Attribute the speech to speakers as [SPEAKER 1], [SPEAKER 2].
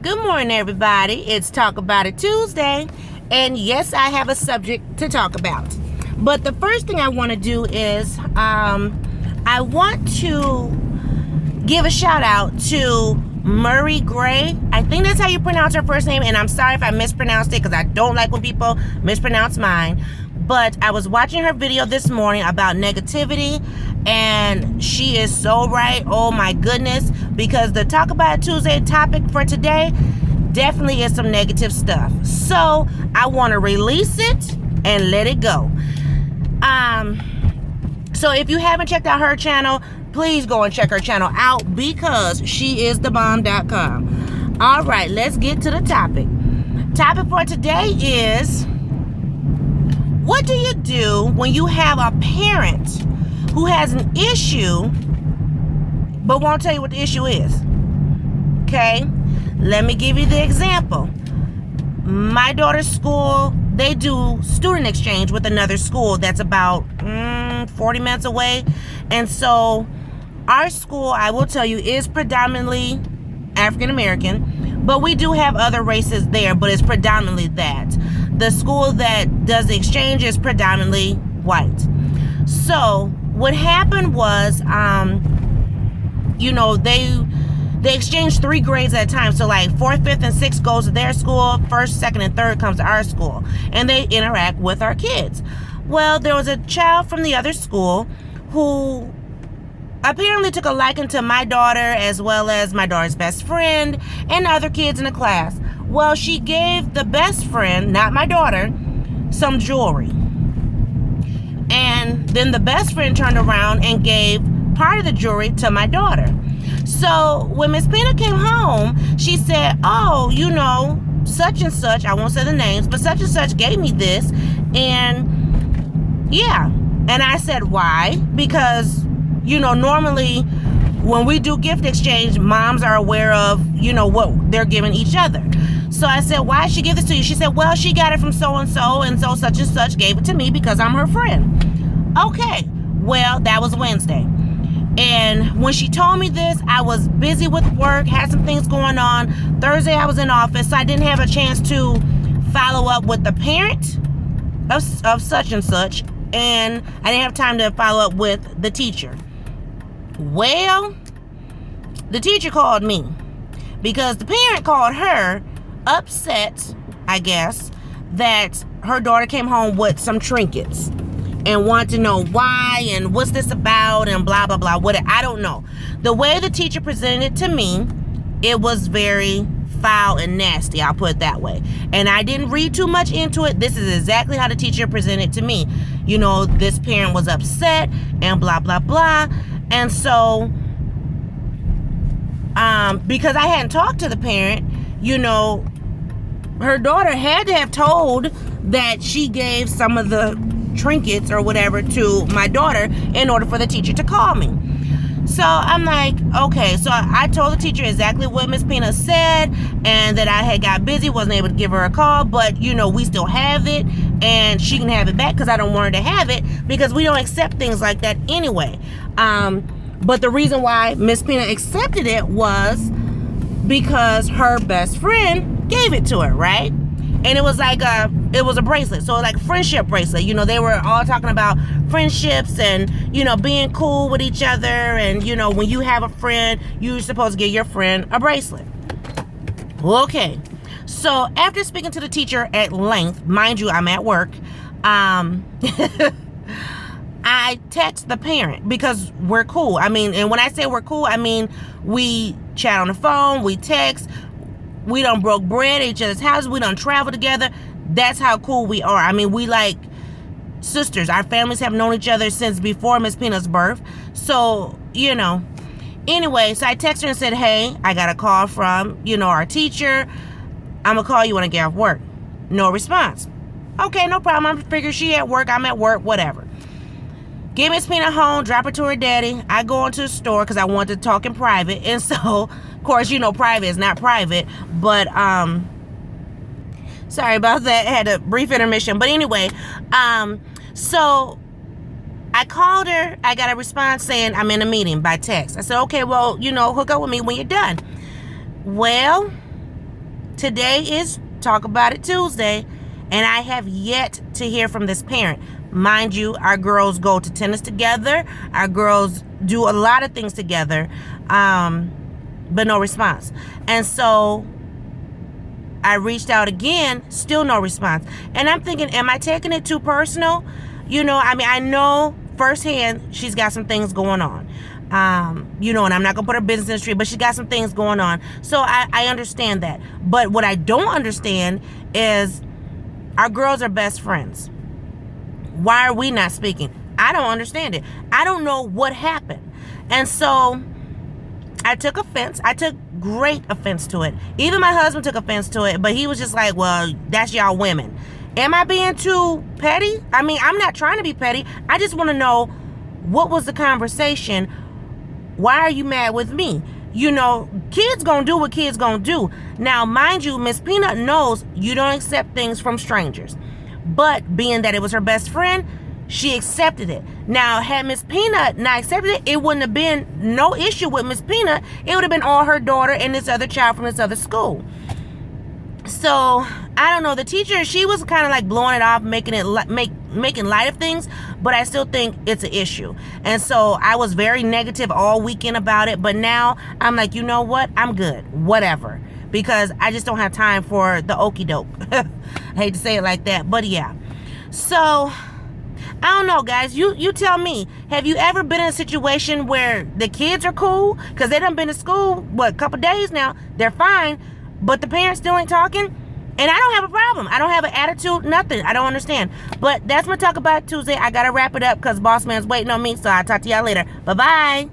[SPEAKER 1] Good morning, everybody. It's Talk About It Tuesday. And yes, I have a subject to talk about. But the first thing I want to do is I want to give a shout out to Murray Gray. I think that's how you pronounce her first name. And I'm sorry if I mispronounced it because I don't like when people mispronounce mine. But I was watching her video this morning about negativity, and she is so right. Oh my goodness. Because the Talk About It Tuesday topic for today definitely is some negative stuff. So I want to release it and let it go. So if you haven't checked out her channel, please go and check her channel out because she is thebomb.com. All right, let's get to the topic. Topic for today is, what do you do when you have a parent who has an issue but won't tell you what the issue is? Okay, let me give you the example. My daughter's school, they do student exchange with another school that's about 40 minutes away. And so our school, I will tell you, is predominantly African American, but we do have other races there, but it's predominantly that. The school that does the exchange is predominantly white. So what happened was, they exchanged 3 grades at a time. So like 4th, 5th, and 6th goes to their school. 1st, 2nd, and 3rd comes to our school. And they interact with our kids. Well, there was a child from the other school who apparently took a liking to my daughter as well as my daughter's best friend and other kids in the class. Well, she gave the best friend, not my daughter, some jewelry. And then the best friend turned around and gave part of the jewelry to my daughter. So when Miss Pina came home, she said, such and such, I won't say the names, but such and such gave me this. And yeah. And I said, why? Because, normally when we do gift exchange, moms are aware of, what they're giving each other. So I said, why did she give this to you? She said, well, she got it from so-and-so, and so such and such gave it to me because I'm her friend. Okay, well, that was Wednesday. And when she told me this, I was busy with work, had some things going on. Thursday, I was in office, so I didn't have a chance to follow up with the parent of such and such, and I didn't have time to follow up with the teacher. Well, the teacher called me because the parent called her upset, I guess, that her daughter came home with some trinkets and wanted to know why and what's this about and blah, blah, blah. I don't know. The way the teacher presented it to me, it was very foul and nasty, I'll put it that way. And I didn't read too much into it. This is exactly how the teacher presented it to me. This parent was upset and blah, blah, blah. And so, because I hadn't talked to the parent, her daughter had to have told that she gave some of the trinkets or whatever to my daughter in order for the teacher to call me. So I'm like, okay. So I told the teacher exactly what Miss Pina said and that I had got busy, wasn't able to give her a call, but we still have it and she can have it back because I don't want her to have it because we don't accept things like that anyway. But the reason why Miss Pina accepted it was because her best friend gave it to her, right? And it was like it was a bracelet, so like a friendship bracelet. They were all talking about friendships and being cool with each other, and when you have a friend, you're supposed to give your friend a bracelet. Okay, so after speaking to the teacher at length, mind you, I'm at work. I text the parent because we're cool. And when I say we're cool, we chat on the phone, we text. We done broke bread at each other's houses. We done travel together. That's how cool we are. We like sisters. Our families have known each other since before Miss Pina's birth. So, Anyway, so I texted her and said, hey, I got a call from, our teacher. I'm going to call you when I get off work. No response. Okay, no problem. I figure she at work. I'm at work. Whatever. Get Miss Pina home. Drop her to her daddy. I go into the store because I wanted to talk in private. And so, of course, private is not private. But, sorry about that. I had a brief intermission. But anyway, so I called her. I got a response saying I'm in a meeting by text. I said, okay, well, hook up with me when you're done. Well, Today is Talk About It Tuesday, and I have yet to hear from this parent. Mind you, our girls go to tennis together. Our girls do a lot of things together, but no response. And so I reached out again, still no response. And I'm thinking, am I taking it too personal? I know firsthand she's got some things going on. And I'm not going to put her business in the street, but she got some things going on. So I understand that. But what I don't understand is our girls are best friends. Why are we not speaking? I don't understand it. I don't know what happened. And so I took offense. I took great offense to it. Even my husband took offense to it, but he was just like, well, that's y'all women. Am I being too petty? I'm not trying to be petty. I just want to know, what was the conversation? Why are you mad with me? Kids gonna do what kids gonna do. Now, mind you, Miss Peanut knows you don't accept things from strangers. But being that it was her best friend, she accepted it. Now, had Miss Peanut not accepted it, it wouldn't have been no issue with Miss Peanut. It would have been all her daughter and this other child from this other school. So, I don't know. The teacher, she was kind of like blowing it off, making light of things, but I still think it's an issue. And so, I was very negative all weekend about it, but now I'm like, you know what? I'm good. Whatever. Because I just don't have time for the okie doke. I hate to say it like that, but yeah. So, I don't know, guys. You tell me. Have you ever been in a situation where the kids are cool? Because they done been to school, a couple days now. They're fine. But the parents still ain't talking? And I don't have a problem. I don't have an attitude, nothing. I don't understand. But that's my Talk About It Tuesday. I got to wrap it up because Boss Man's waiting on me. So I'll talk to y'all later. Bye-bye.